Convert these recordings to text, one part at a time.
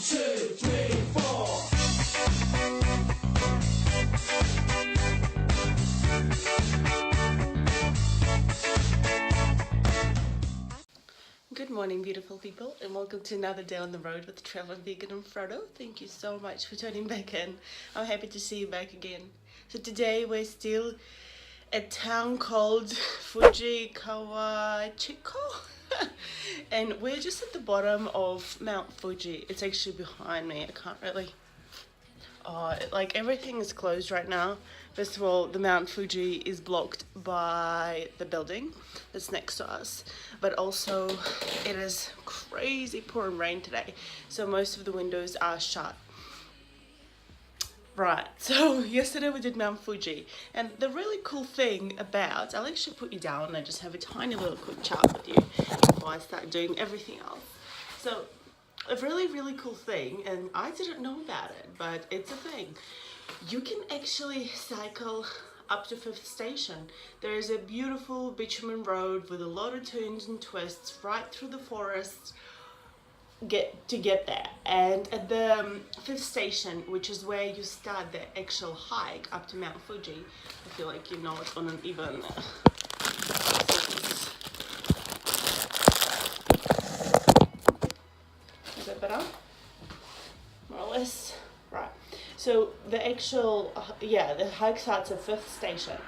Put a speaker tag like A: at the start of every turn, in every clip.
A: two, three, four.
B: Good morning, beautiful people, and welcome to another day on the road with Trevor, Vegan, and Frodo. Thank you so much for tuning back in. I'm happy to see you back again. So today we're still at a town called Fuji-Kawachiko, and we're just at the bottom of Mount Fuji. It's actually behind me. I can't really... like everything is closed right now. First of all, the Mount Fuji is blocked by the building that's next to us, but also it is crazy pouring rain today, so most of the windows are shut. Right, so yesterday we did Mount Fuji, and the really cool thing about, I'll actually put you down and just have a tiny little quick chat with you before I start doing everything else. So a really cool thing, and I didn't know about it, but it's a thing. You can actually cycle up to 5th station. There is a beautiful bitumen road with a lot of turns and twists right through the forest to get there. And at the 5th station, which is where you start the actual hike up to Mount Fuji, I feel like you know it on an even Is that better? More or less. Right. So the actual, the hike starts at 5th station,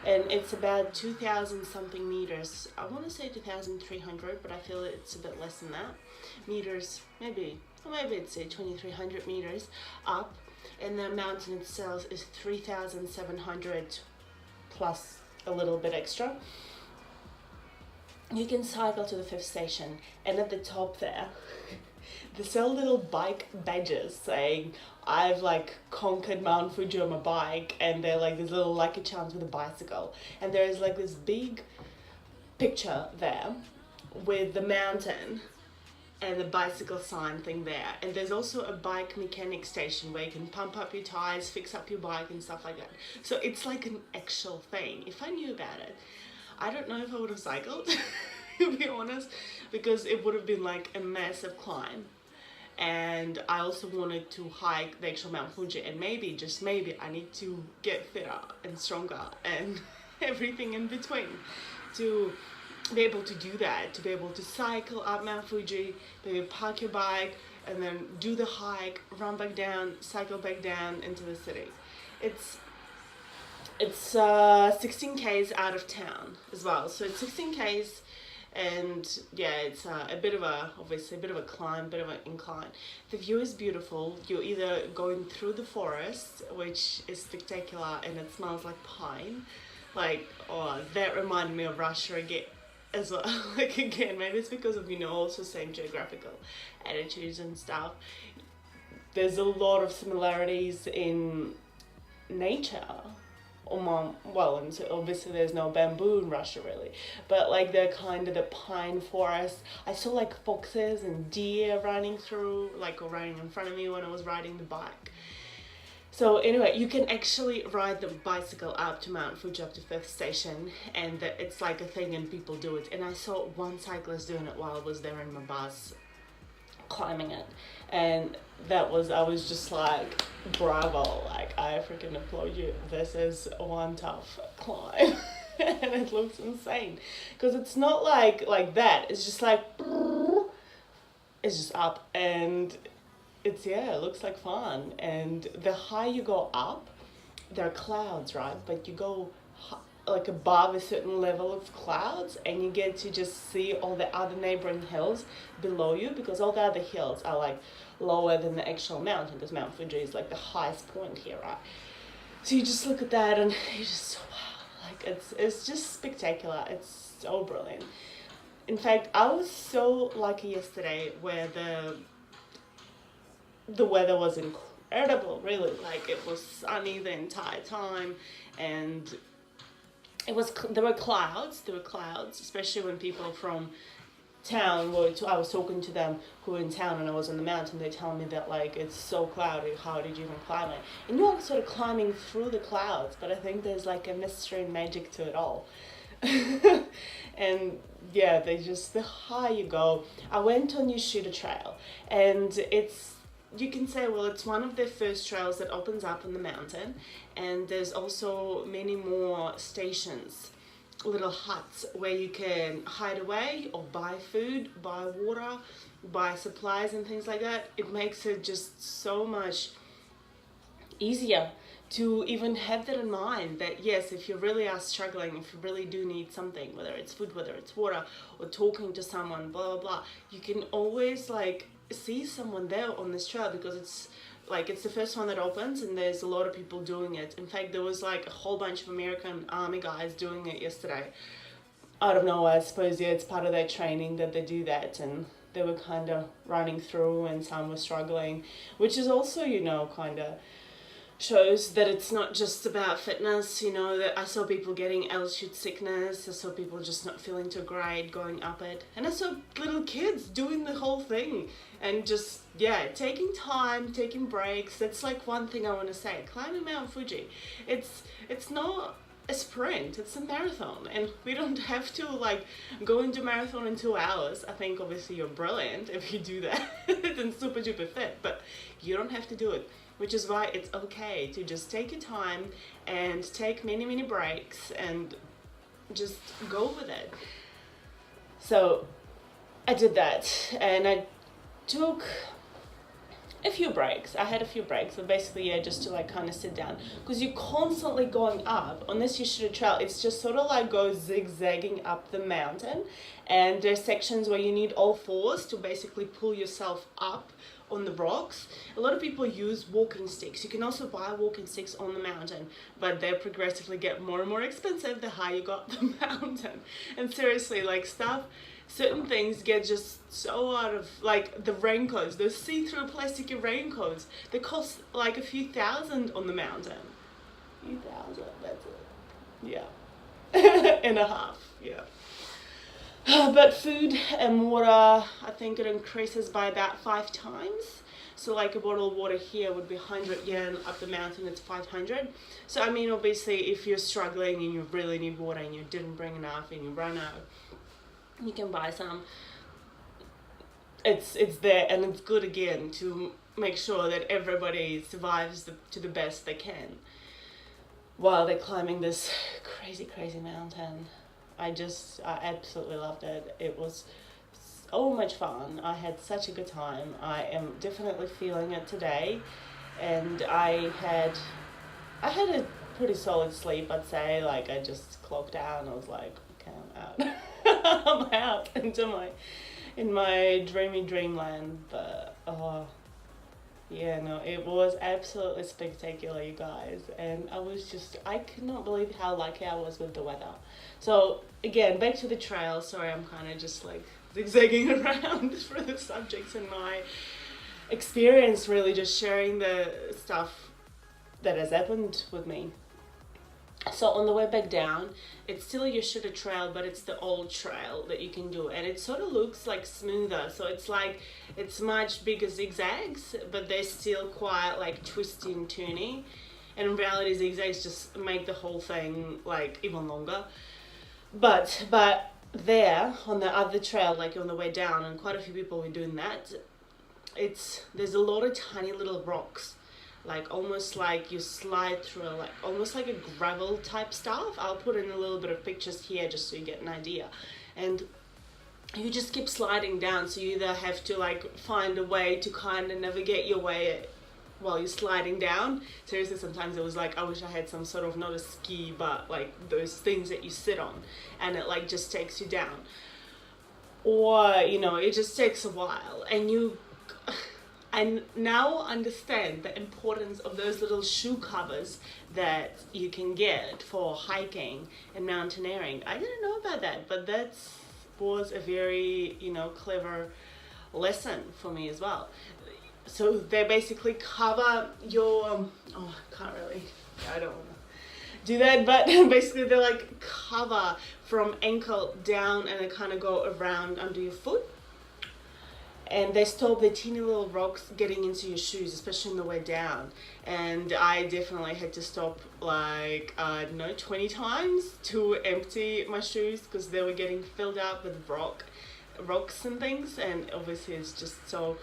B: and it's about 2,000 something meters. I want to say 2,300, but I feel it's a bit less than that. Meters, maybe it's 2,300 meters up, and the mountain itself is 3,700 plus a little bit extra. You can cycle to the 5th station, and at the top there, they sell little bike badges saying, I've like conquered Mount Fuji on my bike, and they're like these little Lucky Charms with a bicycle. And there's like this big picture there with the mountain and the bicycle sign thing there. And there's also a bike mechanic station where you can pump up your tires, fix up your bike and stuff like that. So it's like an actual thing. If I knew about it, I don't know if I would have cycled, to be honest, because it would have been like a massive climb. And I also wanted to hike the actual Mount Fuji, and maybe, just maybe, I need to get fitter and stronger and everything in between to be able to do that, to be able to cycle up Mount Fuji, maybe park your bike, and then do the hike, run back down, cycle back down into the city. It's 16 k's out of town as well, so it's 16 k's. And yeah, it's a bit of a climb, a bit of an incline. The view is beautiful. You're either going through the forest, which is spectacular, and it smells like pine. Like, oh, that reminded me of Russia again as well. Like, again, maybe it's because of, also same geographical attitudes and stuff. There's a lot of similarities in nature. And so obviously there's no bamboo in Russia really, but like the kind of the pine forest. I saw like foxes and deer running through, like, or running in front of me when I was riding the bike. So anyway, you can actually ride the bicycle up to Mount Fuji, up to 5th station, and it's like a thing and people do it. And I saw one cyclist doing it while I was there in my bus, climbing it, and I was just like, bravo, like, I freaking applaud you. This is one tough climb. And it looks insane because it's not like that, it's just like it's just up, and it looks like fun. And the higher you go up, there are clouds, right? But you go like above a certain level of clouds, and you get to just see all the other neighboring hills below you, because all the other hills are like lower than the actual mountain, because Mount Fuji is like the highest point here, right? So you just look at that and you just, wow, like it's just spectacular. It's so brilliant. In fact, I was so lucky yesterday where the weather was incredible, really. Like, it was sunny the entire time, and there were clouds, especially when people from town I was talking to them who were in town, and I was on the mountain. They tell me that, like, it's so cloudy, how did you even climb it? And you're sort of climbing through the clouds, but I think there's like a mystery and magic to it all. And yeah, the higher you go. I went on Yashuda Trail, and it's you can say, well, it's one of the first trails that opens up on the mountain, and there's also many more stations, little huts where you can hide away or buy food, buy water, buy supplies and things like that. It makes it just so much easier to even have that in mind, that yes, if you really are struggling, if you really do need something, whether it's food, whether it's water, or talking to someone, blah blah blah, you can always like see someone there on this trail, because it's the first one that opens and there's a lot of people doing it. In fact, there was like a whole bunch of American army guys doing it yesterday out of nowhere. I suppose, yeah, it's part of their training that they do that, and they were kind of running through and some were struggling, which is also, kind of shows that it's not just about fitness. That I saw people getting altitude sickness, I saw people just not feeling too great going up it, and I saw little kids doing the whole thing, and just, yeah, taking time, taking breaks. That's like one thing I want to say. Climbing Mount Fuji, it's not a sprint, it's a marathon, and we don't have to like go into marathon in 2 hours. I think obviously you're brilliant if you do that and super duper fit, but you don't have to do it, which is why it's okay to just take your time and take many breaks and just go with it. So I did that, and I took a few breaks. I had a few breaks, but basically, yeah, just to like kind of sit down, because you're constantly going up on this Yashuda trail. It's just sort of like go zigzagging up the mountain, and there's sections where you need all fours to basically pull yourself up on the rocks. A lot of people use walking sticks. You can also buy walking sticks on the mountain, but they progressively get more and more expensive the higher you go up the mountain. And seriously, like certain things get just so out of, like the raincoats, those see-through plastic raincoats, they cost like a few thousand on the mountain. Few thousand, that's it. Yeah. And a half, yeah. But food and water, I think it increases by about 5 times. So like a bottle of water here would be 100 yen, up the mountain it's 500. So I mean, obviously if you're struggling and you really need water and you didn't bring enough and you run out, you can buy some. It's there, and it's good again to make sure that everybody survives to the best they can while they're climbing this crazy mountain. I absolutely loved it. It was so much fun. I had such a good time. I am definitely feeling it today, and I had a pretty solid sleep, I'd say. Like I just clocked out and I was like, okay, I'm out. I'm out in my dreamy dreamland. But yeah, no, it was absolutely spectacular, you guys, and I could not believe how lucky I was with the weather. So again, back to the trail. Sorry, I'm kind of just like zigzagging around for the subjects and my experience, really just sharing the stuff that has happened with me. So on the way back down, it's still a Yashuda trail, but it's the old trail that you can do, and it sort of looks like smoother. So it's much bigger zigzags, but they're still quite like twisty and turny. And in reality, zigzags just make the whole thing like even longer. But there on the other trail, like on the way down, and quite a few people were doing that, there's a lot of tiny little rocks, like almost like you slide through, like almost like a gravel type stuff. I'll put in a little bit of pictures here just so you get an idea. And you just keep sliding down, so you either have to like find a way to kind of navigate your way while you're sliding down. Seriously, sometimes it was like I wish I had some sort of, not a ski, but like those things that you sit on and it like just takes you down, or it just takes a while. And I now understand the importance of those little shoe covers that you can get for hiking and mountaineering. I didn't know about that, but that was a very clever lesson for me as well. So they basically cover your I don't want to do that, but basically they're like cover from ankle down, and they kind of go around under your foot, and they stop the teeny little rocks getting into your shoes, especially on the way down. And I definitely had to stop like 20 times to empty my shoes, because they were getting filled up with rocks and things, and obviously it's just so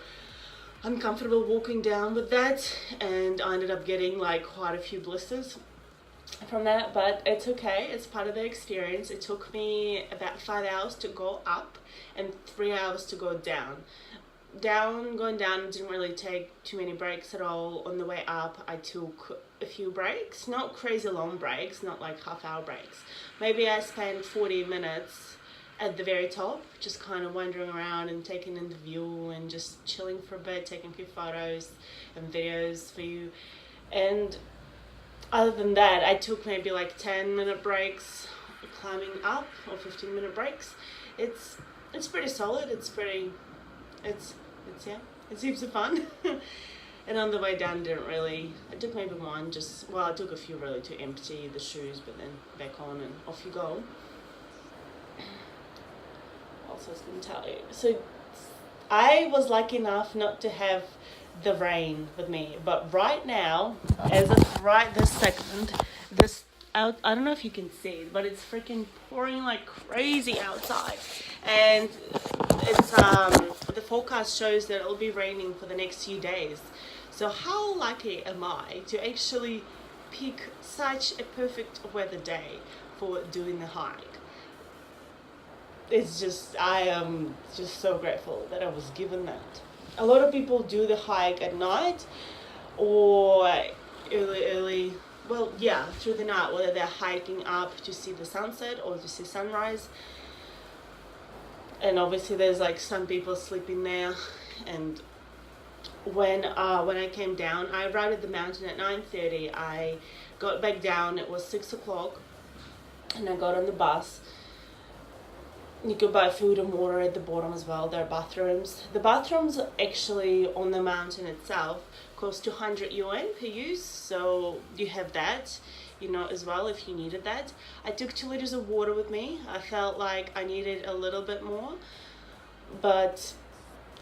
B: uncomfortable walking down with that, and I ended up getting like quite a few blisters from that, but it's okay, it's part of the experience. It took me about 5 hours to go up and 3 hours to go down. Going down didn't really take too many breaks at all. On the way up I took a few breaks, not crazy long breaks, not like half-hour breaks. Maybe I spent 40 minutes at the very top, just kind of wandering around and taking in the view and just chilling for a bit, taking a few photos and videos for you. And other than that, I took maybe like 10-minute breaks climbing up, or 15-minute breaks. It's pretty solid. It's yeah, it seems fun. And on the way down, I took maybe one, I took a few really to empty the shoes, but then back on and off you go. Also, I was going to tell you, so I was lucky enough not to have the rain with me, but right now, as of right this second, I don't know if you can see it, but it's freaking pouring like crazy outside, and it's the forecast shows that it'll be raining for the next few days. So how lucky am I to actually pick such a perfect weather day for doing the hike? I am just so grateful that I was given that. A lot of people do the hike at night or early, through the night, whether they're hiking up to see the sunset or to see sunrise. And obviously there's like some people sleeping there. And when I came down, I arrived at the mountain at 9:30. I got back down, it was 6 o'clock, and I got on the bus. You could buy food and water at the bottom as well. There are bathrooms. The bathrooms actually on the mountain itself cost 200 yuan per use, so you have that, as well if you needed that. I took 2 liters of water with me. I felt like I needed a little bit more, but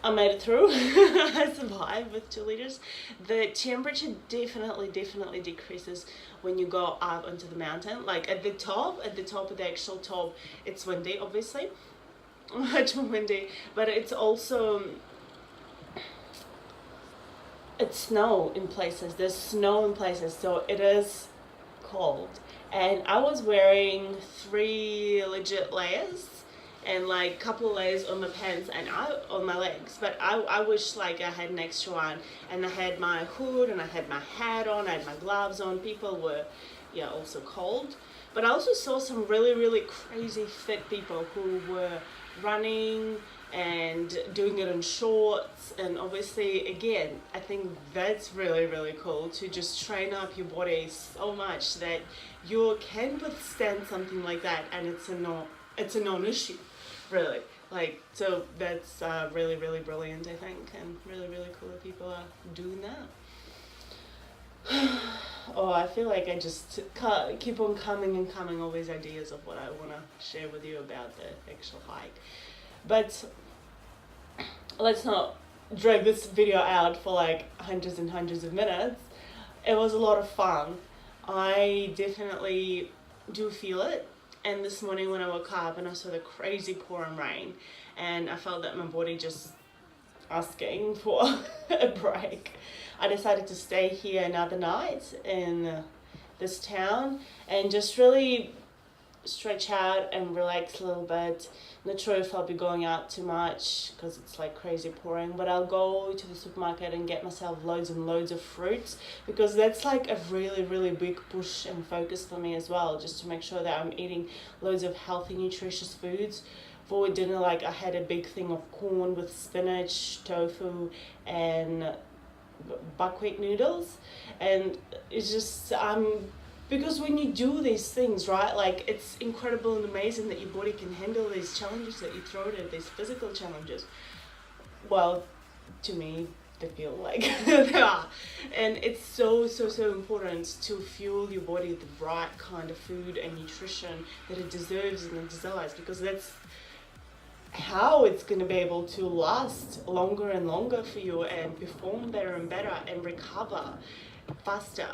B: I made it through. I survived with 2 liters. The temperature definitely decreases when you go up onto the mountain. Like at the top of the actual top, it's windy, obviously, much more windy, but it's also, it's snow in places. There's snow in places, so it is cold. And I was wearing 3 legit layers and like a couple of layers on my pants and on my legs, but I wish like I had an extra one, and I had my hood and I had my hat on, I had my gloves on. People were also cold, but I also saw some really crazy fit people who were running and doing it in shorts. And obviously, again, I think that's really cool, to just train up your body so much that you can withstand something like that, and it's a non-issue, really. Like, so that's really brilliant, I think, and really cool that people are doing that. Oh, I feel like I just keep on coming all these ideas of what I want to share with you about the actual hike. But let's not drag this video out for like hundreds and hundreds of minutes. It was a lot of fun. I definitely do feel it. And this morning when I woke up and I saw the crazy pouring rain, and I felt that my body just asking for a break, I decided to stay here another night in this town and just really stretch out and relax a little bit. Not sure if I'll be going out too much because it's like crazy pouring, but I'll go to the supermarket and get myself loads and loads of fruits, because that's like a really big push and focus for me as well, just to make sure that I'm eating loads of healthy, nutritious foods. For dinner, like I had a big thing of corn with spinach, tofu, and buckwheat noodles. And it's just because when you do these things, right, like it's incredible and amazing that your body can handle these challenges that you throw at it, these physical challenges. Well, to me, they feel like they are. And it's so important to fuel your body with the right kind of food and nutrition that it deserves and it desires, because that's how it's going to be able to last longer and longer for you and perform better and better and recover faster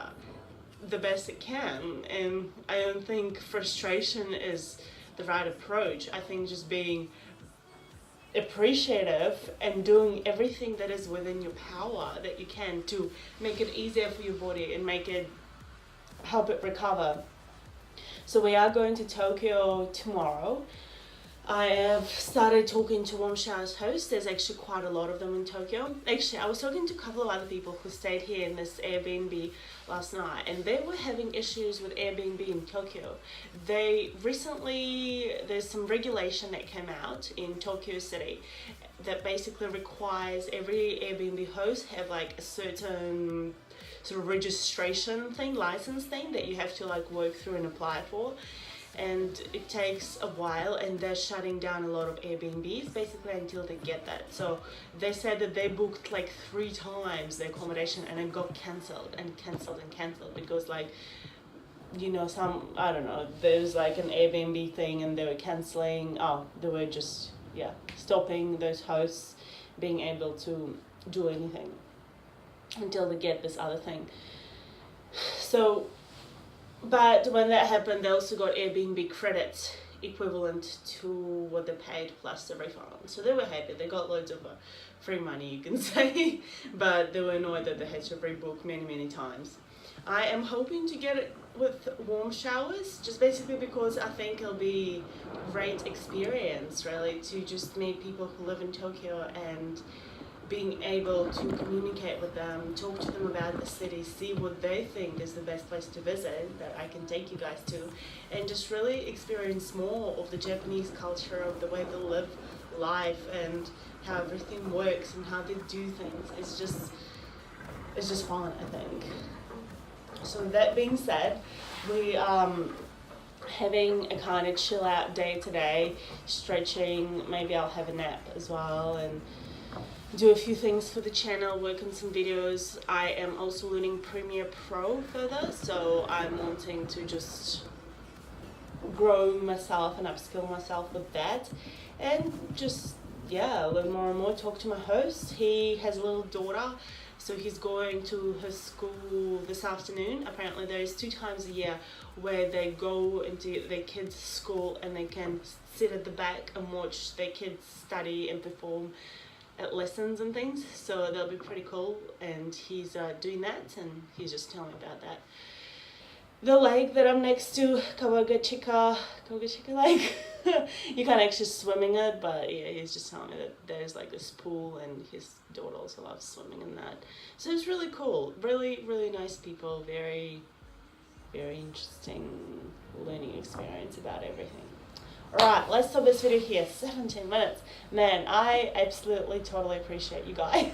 B: the best it can. And I don't think frustration is the right approach. I think just being appreciative and doing everything that is within your power that you can to make it easier for your body and make it help it recover. So we are going to Tokyo tomorrow. I have started talking to Warm Showers hosts. There's actually quite a lot of them in Tokyo. Actually, I was talking to a couple of other people who stayed here in this Airbnb last night, and they were having issues with Airbnb in Tokyo. There's some regulation that came out in Tokyo City that basically requires every Airbnb host have like a certain sort of registration thing, license thing that you have to like work through and apply for. And it takes a while, and they're shutting down a lot of Airbnbs basically until they get that. So they said that they booked like 3 times the accommodation and it got cancelled because like, you know, I don't know, there's like an Airbnb thing and they were cancelling, they were just, stopping those hosts being able to do anything until they get this other thing. So, but when that happened, they also got Airbnb credits equivalent to what they paid plus the refund. So they were happy. They got loads of free money, you can say, but they were annoyed that they had to rebook many times. I am hoping to get it with Warm Showers, just basically because I think it'll be a great experience, really, to just meet people who live in Tokyo and being able to communicate with them, talk to them about the city, see what they think is the best place to visit that I can take you guys to, and just really experience more of the Japanese culture, of the way they live life and how everything works and how they do things. It's just fun, I think. So that being said, we having a kind of chill out day today, stretching, maybe I'll have a nap as well, and do a few things for the channel, work on some videos. I am also learning Premiere Pro further, so I'm wanting to just grow myself and upskill myself with that, and just learn more and more, talk to my host. He has a little daughter, so he's going to her school this afternoon. Apparently there's 2 times a year where they go into their kids' school and they can sit at the back and watch their kids study and perform at lessons and things, so that'll be pretty cool, and he's doing that, and he's just telling me about that. The lake that I'm next to, Kawagachika Lake, you can't actually swim in it, but yeah, he's just telling me that there's like this pool, and his daughter also loves swimming in that, so it's really cool, really nice people, very interesting learning experience about everything. Alright, let's stop this video here. 17 minutes. Man, I absolutely, totally appreciate you guys.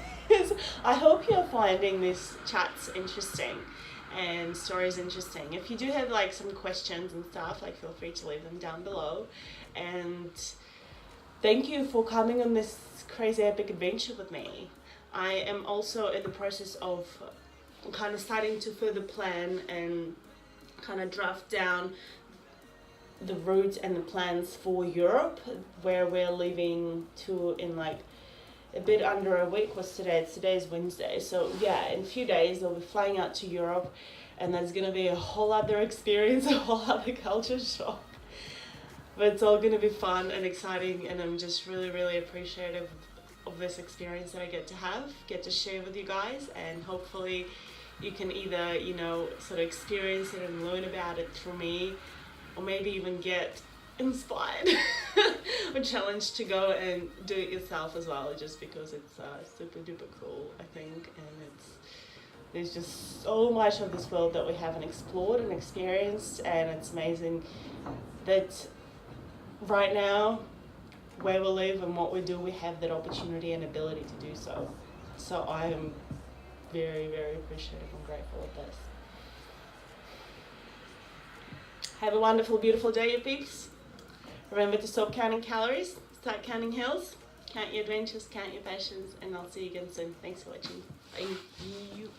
B: I hope you're finding these chats interesting and stories interesting. If you do have like some questions and stuff, like feel free to leave them down below. And thank you for coming on this crazy epic adventure with me. I am also in the process of kind of starting to further plan and kind of draft down the route and the plans for Europe, where we're leaving to in like a bit under a week. What's today? Today's Wednesday, so yeah, in a few days I'll be flying out to Europe, and that's gonna be a whole other experience, a whole other culture shock, but it's all gonna be fun and exciting, and I'm just really appreciative of this experience that I get to share with you guys, and hopefully you can either, you know, sort of experience it and learn about it through me, or maybe even get inspired or challenged to go and do it yourself as well, just because it's super duper cool, I think, and there's just so much of this world that we haven't explored and experienced, and it's amazing that right now, where we live and what we do, we have that opportunity and ability to do so. So I am very appreciative and grateful of this. Have a wonderful, beautiful day, you peeps. Remember to stop counting calories, start counting hills, count your adventures, count your passions, and I'll see you again soon. Thanks for watching. Thank you.